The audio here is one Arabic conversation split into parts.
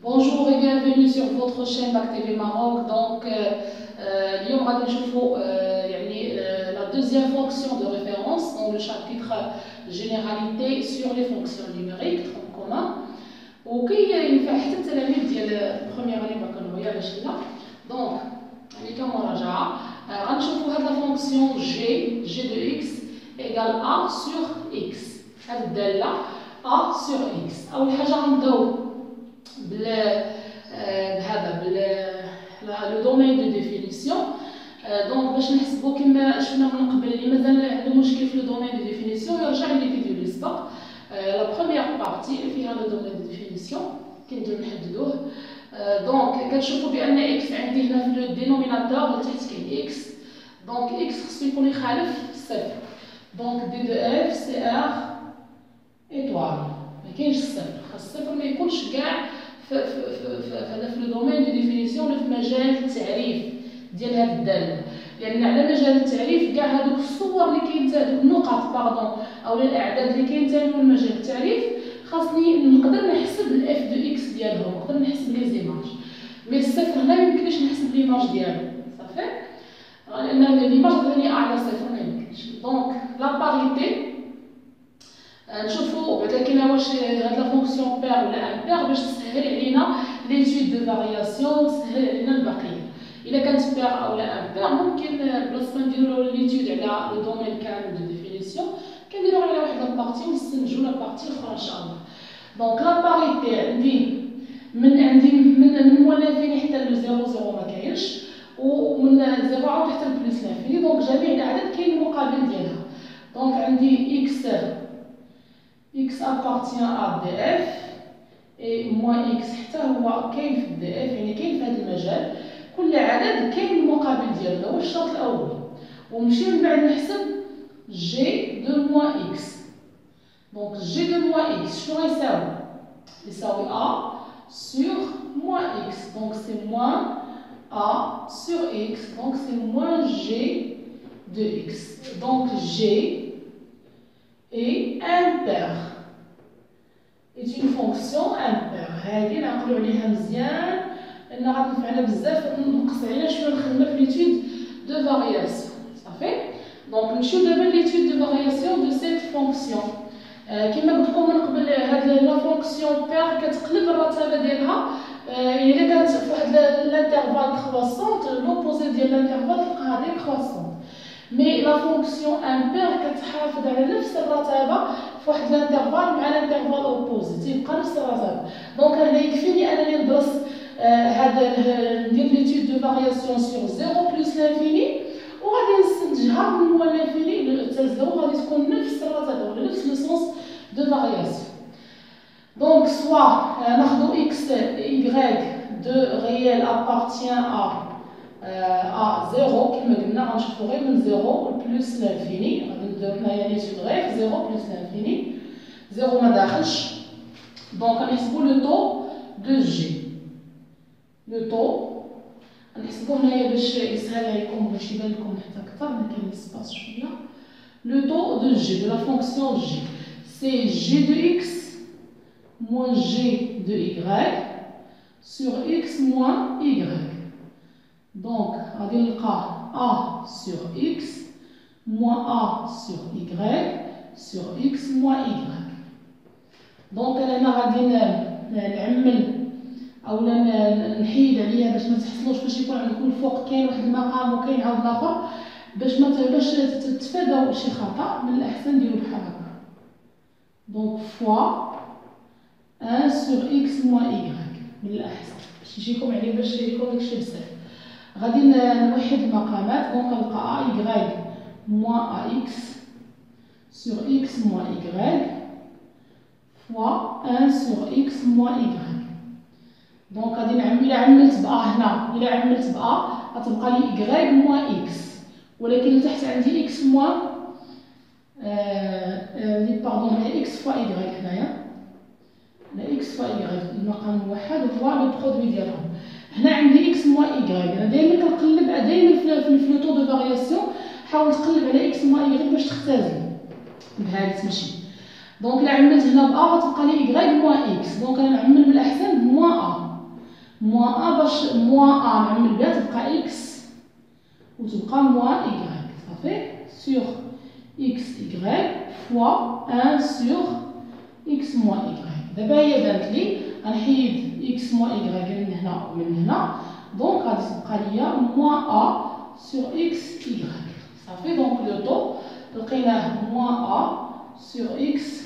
Bonjour et bienvenue sur votre chaîne Bac TV Maroc. Donc, اليوم غادي نشوفوا la deuxième fonction de référence dans le chapitre généralité sur les fonctions numériques tronc commun. وكاين حتى التلاميذ ديال البروميير اني بكالوريا ماشي لا. دونك كمراجعه غنشوفوا هاد لا فونكسيون g de x égale a sur x. هاد الداله a sur x. اول حاجه غنبداو le domaine de définition. Donc باش نحسبوا كما شفنا من قبل اللي مازال عنده مشكل في le domaine de définition يرجع لفيديو السباق. La première partie اللي فيها le domaine de définition كنديرو نحددوه. دونك كنشوفوا بان x عندي هنا في le dénominateur اللي تحت كاين x. دونك x خصو يكون يخالف صفر. دونك d de f c'est r étoile. ما كاينش الصفر، خاص الصفر ما يكونش كاع في لو دومين دو ديفينيسيون ولا في مجال التعريف ديال هاد الداله، لان على مجال التعريف كاع هادوك الصور اللي كاين هادوك النقط باردون او الاعداد اللي كاين من مجال التعريف خاصني نقدر نحسب الاف دو اكس ديالهم، نقدر نحسب لي زيماج. مي الصفر هنا ميمكنش نحسب ليماج ديالو صافي، لان ليماج ثاني اعلى صفر ما يمكنش. دونك لا باريتي نشوفوا بعدا كاينه واش هاد لا فونكسيون بير ولا امبير باش تسهل علينا ليتود دو فارياسيون، تسهل علينا البقيه. الا كانت بير او لا امبير ممكن بلاصه ما نديرو ليتود على لو دومين كامل دو ديفينيسيون كنديرو على واحد لابارتي ونستنتجو لابارتي الاخرى ان شاء الله. دونك لا باريتي عندي من موان لانفيني حتى لو زيرو زيرو ما كاينش، ومن زيرو عاود حتى لبليس لانفيني. دونك جميع الاعداد كاين المقابل ديالها. دونك عندي x appartient à df et moins x حتى هو كاين في df، يعني كاين في هذا المجال. كل عدد كاين المقابل ديالو، هو الشرط الاول. ونمشيو من بعد نحسب g de moins x. دونك g de moins x شنو يساوي a sur moins x. دونك سي moins a sur x. دونك سي moins g de x. دونك g et impair est une fonction impair. هذه نعقلوا عليها مزيان لان غتنفعنا بزاف، نقص علينا شويه الخدمه في ليتود دو فارياسيون صافي. دونك نمشيو دابا ليتود دو فارياسيون دو سيت فونكسيون. كما قلت لكم من قبل هاد لا فونكسيون بير كتقلب الرتابه ديالها الا كانت في واحد لانترفال كرواسونت، لوبوزي ديال لانترفال تلقاها غير كرواسونت. مي لا فونكسيون امبير كتحافظ على نفس الرتابه في واحد لانترفال مع لانترفال اوبوزي، تيبقى نفس الرتابه. دونك هنا يكفيني انني ندرس ندير ليتود دو فارياسيون سور زيرو بلس لانفيني وغادي نستنتجها من موان لانفيني حتى زيرو غادي تكون نفس الرتابه ولا نفس لو سونس دو فارياسيون. دونك سوا ناخذ اكس y دو ريال appartient à 0 كما قلنا غنشوفو غير من 0 بلس لانفيني. غادي نديرو هنايا ليتود غير 0 بلس لانفيني، 0 ما داخلش. دونك غنحسبو لو طو دو جي. لو طو غنحسبو هنايا باش يسهل عليكم باش يبان لكم حتى اكثر، ما كاين سباس شويه. لو طو دو جي دو لا فونكسيون جي سي جي دو اكس موان جي دو y sur x moins y. Donc, غادي نلقى a sur x moins a sur y sur x moins y. دونك انا غادي نعمل اولا نحيد عليها باش ما تحصلوش باش يكون عندكم الفوق كاين واحد المقام وكاين عاود الاخر، باش تتفاداو شي خطا من الاحسن ديروا بحال هكا. دونك فوا 1 sur x moins y من الاحسن باش يجيكم عليه باش يكون داكشي بسهل. غادي نوحد المقامات. دونك نلقى a y moins ax sur x moins y fois 1 sur x moins y. دونك غادي إلا عملت ب a هنا، إلا عملت ب a غتبقى لي y moins x، ولكن لتحت عندي x moins باردون هي x fois y هنايا، هنا x fois y المقام الموحد هو لو برودوي ديالهم. هنا عندي x moins y. انا دائما كنقلب دائما في لو طو دو فارياسيون حاول تقلب على x moins y باش تختزل بهذا تمشي. دونك الا عملت هنا ب a غتبقى لي y moins x. دونك انا نعمل من الاحسن ب moins a. نقدرش موان ا نعمل بها تبقى اكس وتبقى موان ايكغيك صافي سور اكس ايكغيك فوا 1 سور اكس موان ايكغيك. دابا هي بانت لي غنحيد اكس موان ايكغيك من هنا ومن هنا دونك غادي تبقى ليا موان ا سور اكس ايكغيك صافي. دونك لو طو لقيناه موان ا سور اكس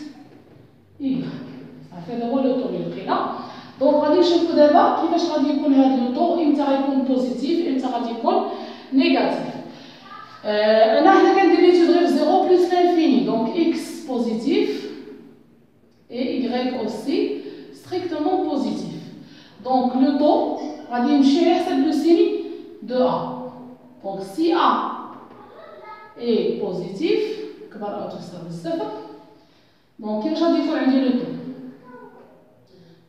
ايكغيك صافي. هذا هو لو طو اللي لقينا. دونك غادي نشوفو دابا كيفاش غادي يكون هذا لو طو، امتى غيكون بوزيتيف امتى غادي يكون نيجاتيف. انا حنا كندير ليتود غير في 0 بلس لانفيني دونك اكس بوزيتيف اي y اوسي ستريكتومون بوزيتيف. دونك لو طو غادي يمشي على حسب لو سيني دو ا. دونك سي ا اي بوزيتيف كبر او تساوي صفر دونك كيفاش غادي يكون عندي لو طو؟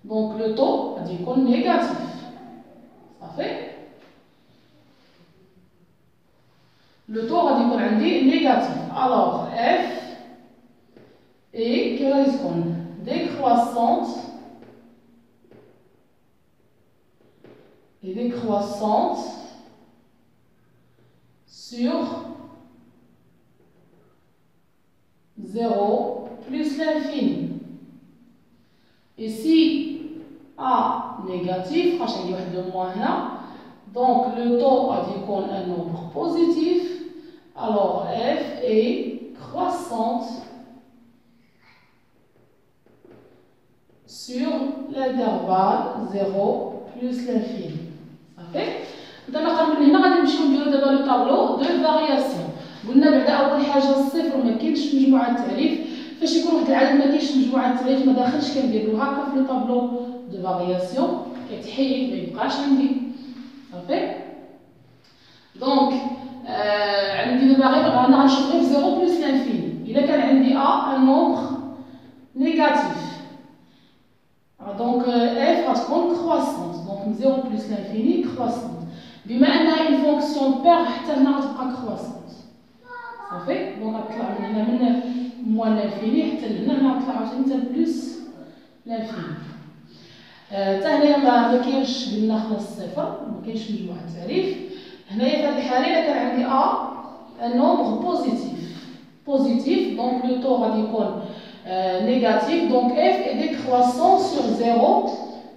دونك لو طو غادي يكون نيجاتيف صافي. لو طو غادي يكون عندي نيجاتيف. الوغ اف اي كي غادي تكون décroissante et décroissante sur 0 plus l'infini. Et si A négatif, donc le taux a dit qu'on a un nombre positif, alors f est croissante sur l'intervalle 0 plus l'infini. صافي. دابا من هنا غادي نمشيو نديرو دابا لو طابلو دو فارياسيون. قلنا بعدا اول حاجه الصفر ما كاينش مجموعه تعريف، فاش يكون واحد العدد ما كاينش مجموعه تعريف ما داخلش كندير له هكا في لو طابلو دو فارياسيون كيتحيد ما يبقاش عندي صافي. دونك عندي دابا غير انا غنشوف غير 0 بلس لانفيني. الا كان عندي ا ان نومبر نيجاتيف دونك اف غتكون كرواسونت دونك من 0 بلس لانفيني كرواسونت. بما انها اون فونكسيون بير حتى هنا غتبقى كرواسونت صافي. دونك غتطلع من هنا من موان لانفيني حتى لهنا غتطلع عاوتاني حتى بلس لانفيني. حتى هنايا ما كاينش قلنا خلاص الصفر ما كاينش مجموعه تعريف. هنايا في هذه الحاله الا كان عندي ان نومبر بوزيتيف دونك لو طو غادي يكون négatif, donc f est décroissant sur 0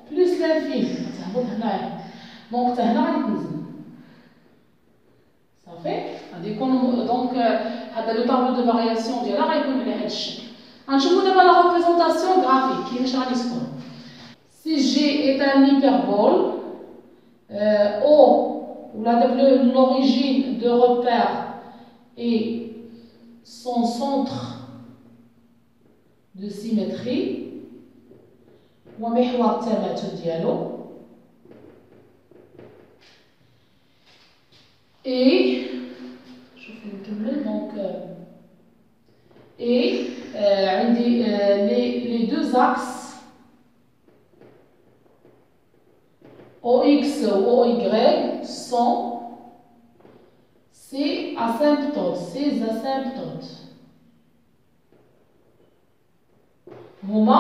plus l'infini. Donc, ça fait. Donc, le tableau de variation de la réponse. On la représentation graphique. Si G est un hyperbole, O, l'origine de repère et son centre de symétrie ومحور التماثل ديالو et شوف نكمل دونك et عندي les deux axes OX ou OY sont ces asymptotes هما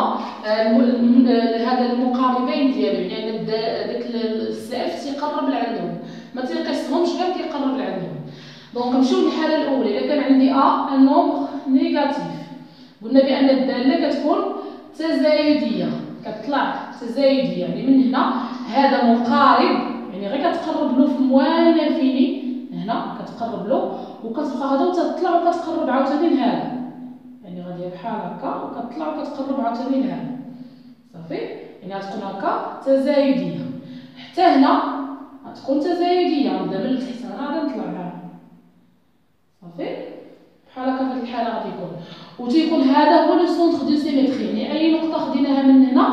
هذا المقاربين ديالو يعني داك السقف تيقرب لعندهم ما تيقيسهمش غير كيقرب لعندهم. دونك نمشيو للحاله الاولى. الا كان عندي ا ان نومبر نيجاتيف قلنا بان الداله كتكون تزايديه كتطلع تزايديه يعني من هنا هذا مقارب يعني غير كتقرب له في موان لانفيني هنا كتقرب له وكتبقى غادا وتطلع وكتقرب عاوتاني لهذا يعني غادي بحال هكا وكتطلع وكتقرب عاوتاني لهذا صافي. يعني غتكون هكا تزايديه حتى هنا غتكون تزايديه نبدا من التحت هنا غادي نطلع لها صافي بحال هكا. في هذه الحاله غادي يكون وتيكون هذا هو لو سونتر دو سيميتري يعني اي نقطه خديناها من هنا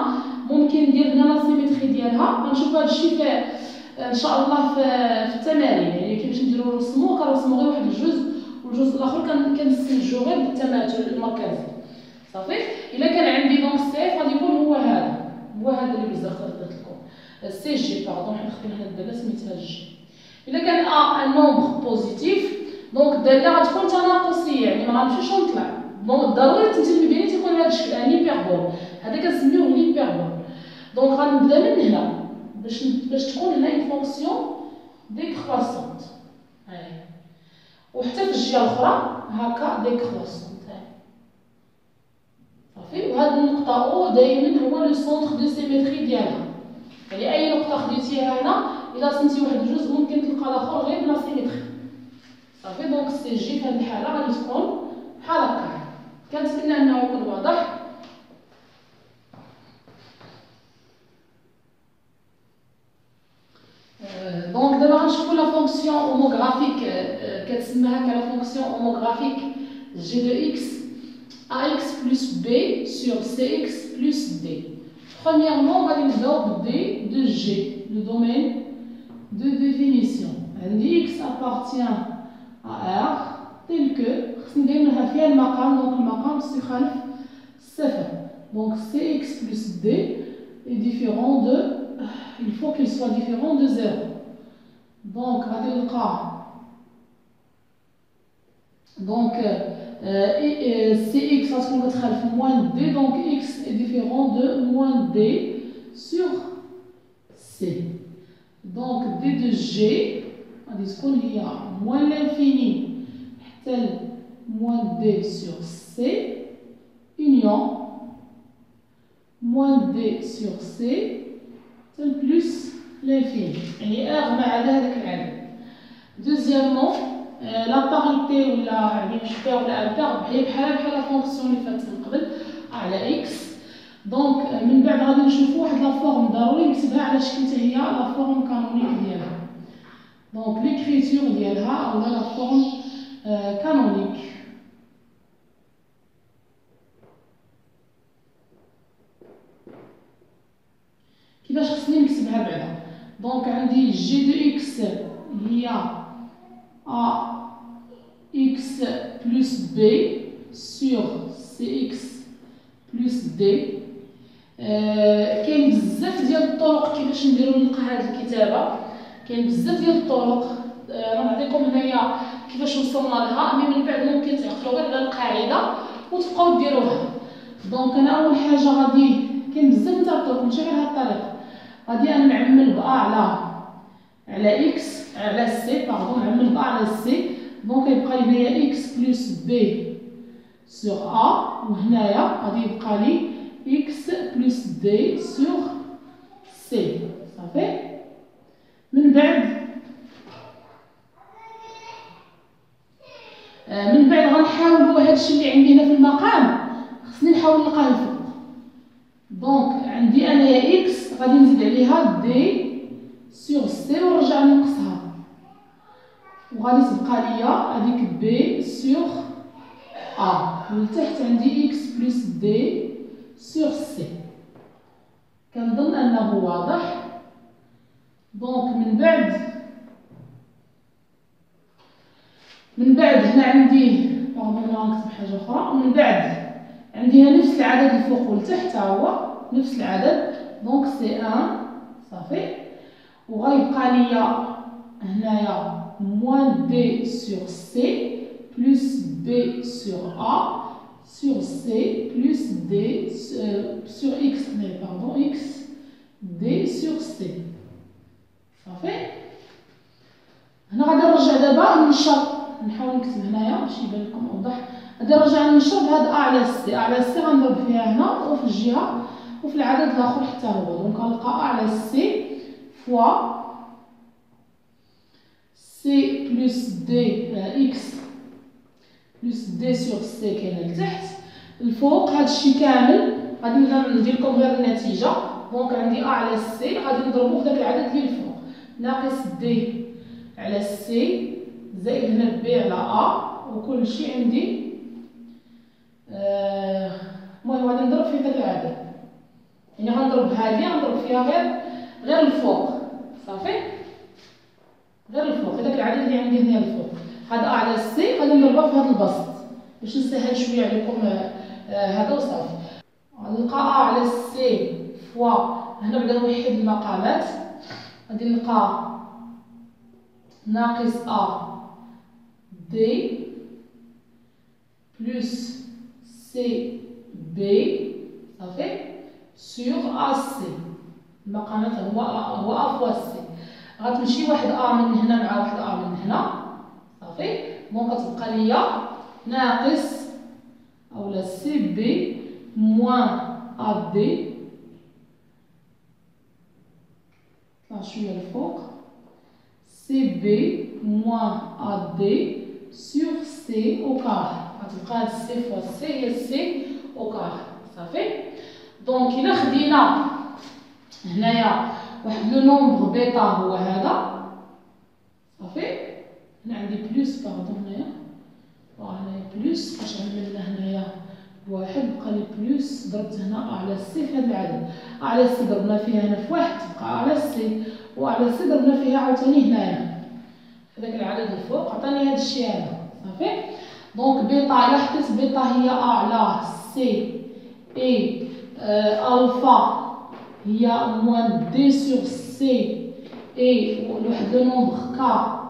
ممكن ندير هنا لا سيميتري ديالها. غنشوف هذا الشيء ان شاء الله في التمارين يعني كيفاش نديرو نرسمو كنرسمو غير واحد الجزء والجزء الاخر كنستنتجو غير بالتماثل المركزي صافي. الا كان عندي دونك السيف غادي يكون هو هذا اللي بزاف درت لكم سي جي باردون حنا خدينا هنا الداله سميتها جي. الا كان ان نومبر بوزيتيف دونك الداله غتكون تناقصيه يعني ما غنمشيوش نطلع دونك ضروري التمثيل المبيني تيكون هذا الشكل ان هيبربول هذا كنسميوه هيبربول. دونك غنبدا من هنا باش تكون هنا اون فونكسيون ديكروسونت. وحتى في الجهه الاخرى هكا ديكروسونت. صافي. وهاد النقطه او دائما هو لو سونتر دو سيميتري ديالها، يعني اي نقطه خديتيها هنا الا رسمتي واحد الجزء ممكن تلقى الاخر غير بلا سيميتري. صافي. دونك سي جي في هاد الحاله غادي تكون بحال هكا. كنتمنى انه يكون واضح. دونك دابا غنشوفوا لا فونكسيون هوموغرافيك كتسمى هكا لا فونكسيون هوموغرافيك جي دو اكس ax plus b sur cx plus d. Premièrement, on va dire d de g, le domaine de définition. X appartient à R tel que خصنا فيها المقام. donc المقام يخالف صفر. donc cx plus d est différent de, il faut qu'il soit différent de 0. donc غادي نلقى donc cx va se moins d, donc x est différent de moins d sur c. donc d de g il y a moins l'infini tel moins d sur c union moins d sur c tel plus l'infini. يعني r مع هذاك العدد. deuxièmement لا باريتي ولا يعني شبه ولا امبير هي بحال لا فونكسيون اللي فاتت من قبل على اكس. دونك من بعد غادي نشوفوا واحد لا فورم ضروري نكتبها على شكل حتى هي لا فورم كانونيك ديالها. دونك ليكريتور ديالها اولا لا فورم كانونيك. كيفاش خصني نكتبها بعدا؟ دونك عندي جي دو اكس هي ax plus b sur cx plus d. كاين بزاف ديال الطرق كيفاش نديرو نلقى هاد الكتابه. كاين بزاف ديال الطرق غنعطيكم هنايا كيفاش وصلنا لها، مي من بعد ممكن تعقلوا غير على القاعده وتبقاو ديروها. دونك انا اول حاجه غادي كاين بزاف ديال الطرق ماشي غير هاد الطريقه. غادي انا نعمل با على اكس على سي باردون نعمل با على سي. دونك يبقى لي هنايا x بلس b sur a وهنايا غادي يبقى لي x بلس d sur c. صافي. من بعد غنحاولوا هادشي اللي عندي هنا في المقام خصني نحاول نلقاه الفوق. دونك عندي انايا x غادي نزيد عليها d sur c ونرجع نقصها وغادي تبقى ليا هذيك b sur a. لتحت عندي x بلس d sur c. كنظن انه واضح. دونك من بعد هنا عندي باردون غنكتب حاجه اخرى. ومن بعد عندي هنا نفس العدد الفوق والتحت ها هو نفس العدد. دونك سي 1 صافي. وغيبقى ليا هنايا moins d sur c plus b sur a sur c plus d sur x, pardon, x d sur c. صافي. هنا غادي نرجع دابا ننشر. نحاول نكتب هنايا باش يبان لكم اوضح. غادي نرجع ننشر بهاد ا على سي. على سي غنضرب فيها هنا وفي الجهه وفي العدد الاخر حتى هو. دونك غنلقى ا على سي فوا c plus d x plus d sur c كاينه لتحت. الفوق هادشي كامل غادي ندير لكم غير النتيجه. دونك عندي ا على سي غادي نضربو في داك العدد اللي الفوق ناقص d على سي زائد هنا b على ا وكلشي عندي المهم غادي نضرب في داك العدد. يعني غنضرب هادي غنضرب فيها غير الفوق. صافي. غير الفوق هذاك العدد اللي عندي هنا الفوق. هذا على سي غادي نضربها في هذا البسط باش نسهل شويه عليكم هذا وصافي. غنلقى على سي فوا هنا بدا نوحد المقامات. غادي نلقى ناقص ا دي بلس سي بي صافي سور ا سي. المقامات هو ا فوا سي. غتمشي واحد ا من هنا مع واحد ا من هنا صافي. دونك كتبقى ليا ناقص اولا سي بي موان ا دي، طلع شويه الفوق، سي بي موان ا دي سور سي او كار. غتبقى هاد سي فوا سي هي سي او كار صافي. دونك الا خدينا هنايا واحد لو نومبر بيتا هو هذا صافي. هنا عندي بلوس باردون هنايا، هنايا بلوس باش عملنا هنايا بواحد بقى لي بلوس، ضربت هنا على سي في هذا العدد، على سي ضربنا فيها هنا في واحد تبقى على سي، وعلى سي ضربنا فيها عاوتاني هنايا في داك العدد الفوق عطاني هذا الشيء هذا صافي. دونك بيتا الا حطيت بيتا هي ا على سي اي الفا هي موان دي سور سي اي واحد لو نومبر كا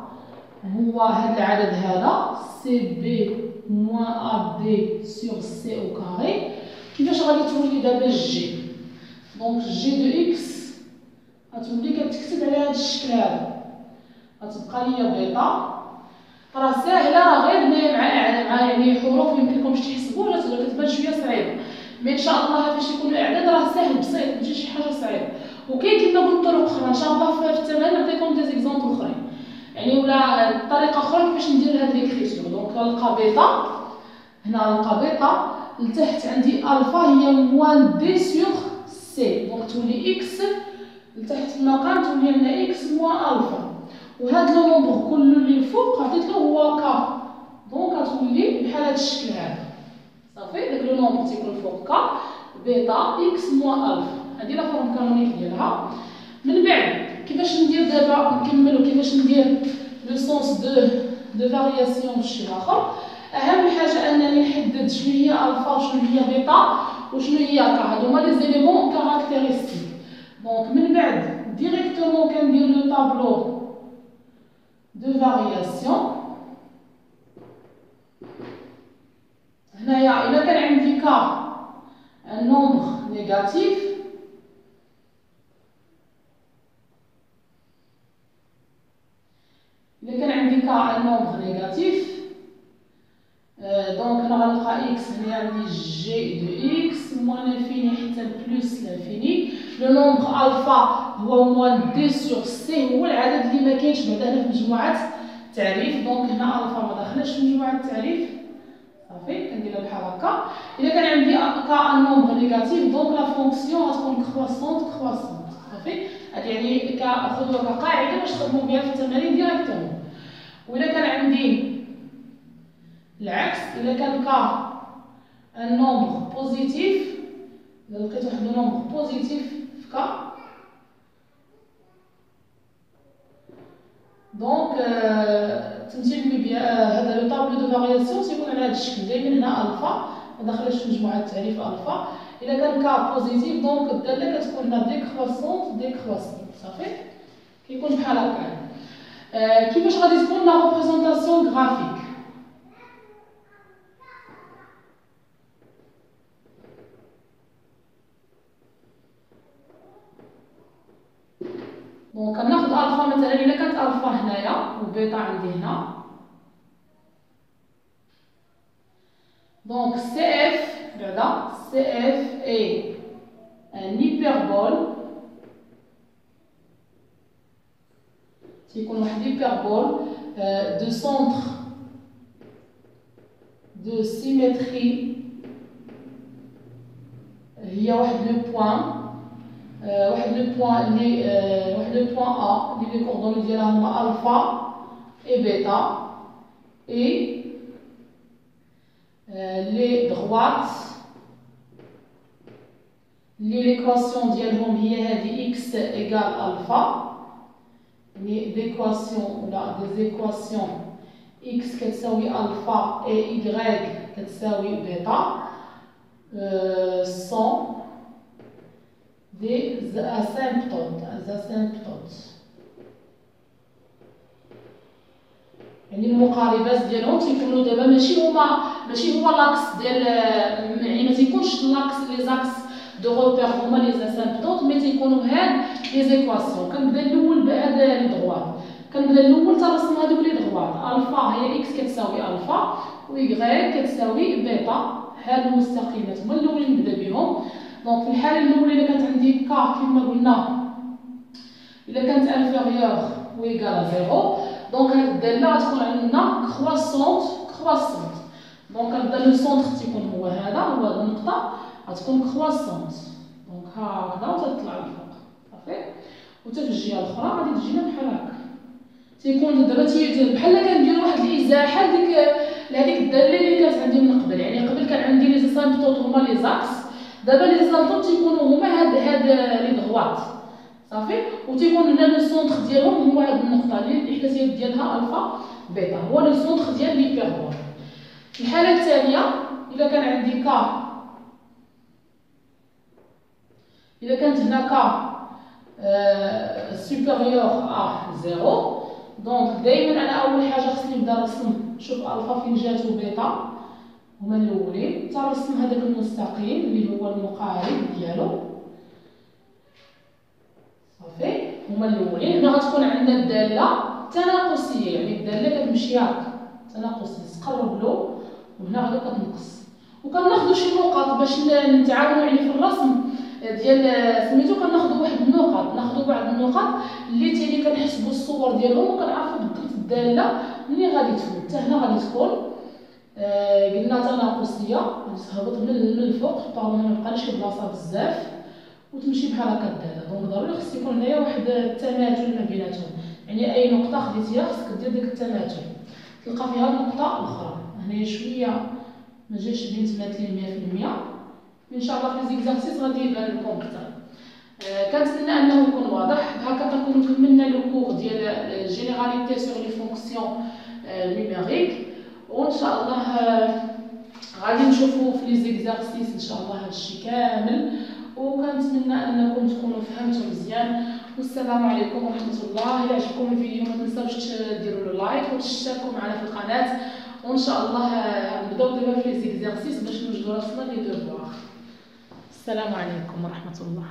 هو هذا العدد هذا سي بي موان ا دي سور سي او كاري. كيفاش غادي تولي دابا الجي؟ دونك جي دو اكس غتولي كتكتب على هذا الشكل هذا، غتبقى ليا بيتا. راه ساهله، راه غير هنايا مع يعني حروف يمكنكمش تحسبوا ولا تقدر كتبان شويه صعيبه، مي ان شاء الله فاش يكونوا الاعداد راه ساهل بسيط ماشي شي حاجه صعيبه. وكاين كما قلت طرق اخرى ان شاء الله في التمارين نعطيكم دي زيكزامبل اخرين يعني ولا طريقه اخرى كيفاش ندير هاد ليكريتور. دونك نلقى بيتا، هنا نلقى بيتا لتحت عندي الفا هي موان دي سور سي، دونك تولي اكس لتحت المقام تولي لنا اكس موان الفا، وهاد لو نومبر كله اللي الفوق عطيت له هو كا، دونك غتولي بحال هاد الشكل هذا صافي. داك لو نومبر تيكون فوق كا بيتا اكس موان الفا، هادي لا فورم كانونيك ديالها. من بعد كيفاش ندير دابا نكملو كيفاش ندير لو سونس دو فارياسيون بشي اخر. اهم حاجه انني نحدد شنو هي الفا وشنو هي بيتا وشنو هي كا، هادو هما لي زيليمون كاركتيرستيك. دونك من بعد ديريكتومون كندير لو طابلو de variation. هنايا إلا كان عندي كا un nombre négatif إلا كان عندي كا un nombre négatif دونك أنا غنلقى إكس هنايا عندي جي دو إكس موان لانفيني حتى بلوس لانفيني. لو نومبر ألفا هو موان دي سور سي، هو العدد اللي ما كاينش بعدا هنا في مجموعة التعريف. دونك هنا الفا ما داخلاش في مجموعة التعريف صافي، كنديرها بحال هكا. إلا كان عندي كا ان نومبر نيجاتيف دونك لا فونكسيون غتكون كرواسونت صافي. هادي يعني خذوها كقاعدة باش تخدموا بها في التمارين ديريكتومون. وإلا كان عندي العكس، إلا كان كا ان نومبر بوزيتيف، إلا لقيت واحد لو نومبر بوزيتيف في كا دونك تمثيل هذا لو طابلو دو فارياسيون تيكون على هذا الشكل. دايما هنا الفا ما داخلاش في مجموعه التعريف الفا. الا كان كا بوزيتيف دونك الداله كتكون هنا ديكروسونت صافي، كيكون بحال هكا. كيفاش غادي تكون لا ريبريزونطاسيون غرافيك؟ دونك كناخذ الفا مثلا الا كانت الفا هنايا وبيتا عندي هنا، دونك سي اف بعدا سي اف اي ان هيبربول، تيكون واحد هيبربول دو سونتر دو سيمتري، هي واحد لو بوين واحد لو بوين اللي واحد لو بوين ا اللي لي كوردوني ديالها هما الفا اي بيتا اي لي دغوات اللي ليكواسيون ديالهم هي هذه اكس ايكال الفا، يعني ليكواسيون ولا دي زيكواسيون اكس كتساوي الفا اي ايغريك كتساوي بيتا سون des asymptotes يعني المقاربات ديالهم تيكونوا دابا ماشي هو لاكس ديال يعني ما تيكونش لاكس لي زاكس دو روبير هما لي اسامبتوت مي تيكونوا هاد لي زيكواسيون. كنبدا الاول بهاد لي دغوات، كنبدا الاول تنرسم هادوك لي دغوات. الفا هي اكس كتساوي الفا و y كتساوي بيتا. هاد المستقيمات هما الاولين نبدا بهم. دونك في الحاله الاولى الا كانت عندي ك كما قلنا الا كانت انفيريور و ايكال زيرو، دونك هاد الداله غتكون عندنا كرواسونت. دونك كنبدا لو سونتر تيكون هو هذا، هو هاد النقطه غتكون كرواسونت. دونك هكذا وتطلع للفوق صافي. وحتى في الجهه الاخرى غادي تجينا بحال هكا. تيكون دابا بحال كنديروا واحد الازاحه لهذيك الداله اللي كانت عندي من قبل. يعني قبل كان عندي لي زاسامبتوت هما لي زاكس، دابا لي زاسامبتوت تيكونوا هما هاد لي دغوات صافي. وتيكون هنا لو سونتر ديالهم هو هاد النقطه اللي الاحداثيات ديالها الفا بيتا، هو لو سونتر ديال ليبيربول. في الحاله الثانيه الا كان عندي الا كانت هنا سوبيريور ا زيرو، دونك دائما انا اول حاجه خصني نبدا نرسم. شوف الفا فين جات وبيتا هما الاولين، تنرسم هذاك المستقيم اللي هو المقارب ديالو صافي. هما الاولين. هنا غتكون عندنا الداله تناقصيه، يعني الداله كتمشي هكا تناقصيه تقرب له، وهنا غادي كتنقص. وكناخذوا شي نقط باش نتعاونوا يعني في الرسم ديال سميتو. كناخذوا واحد النقط، ناخذوا بعض النقط اللي تيلي كنحسبوا الصور ديالهم وكنعرفوا بالضبط الداله منين غادي تكون. حتى هنا غادي تكون قلنا تناقصيه، غادي تهبط من الفوق طالما ما بقاش شي بلاصه بزاف وتمشي بحال هكا الداله. دونك ضروري خص يكون هنايا واحد التماثل ما بيناتهم، يعني اي نقطه خديتيها خصك دير داك التماثل تلقى فيها النقطه الاخرى. هنايا شويه ما جاش بين متماثلين 100%، ان شاء الله في ليزيكزارسيس غادي يبان لكم اكثر. كنتمنى انه يكون واضح. بهكا كنكونوا كملنا لو كور ديال جينيراليتي سور لي فونكسيون نيميريك، وان شاء الله غادي نشوفوا في ليزيكزارسيس ان شاء الله هادشي كامل. وكنتمنى انكم تكونوا فهمتوا مزيان. والسلام عليكم ورحمه الله. الا عجبكم الفيديو ما تنساوش ديروا له لايك وتشتركوا معنا في القناه، وان شاء الله نبداو دابا في ليزيكزارسيس باش نوجدوا راسنا لي دوفوار. السلام عليكم ورحمه الله.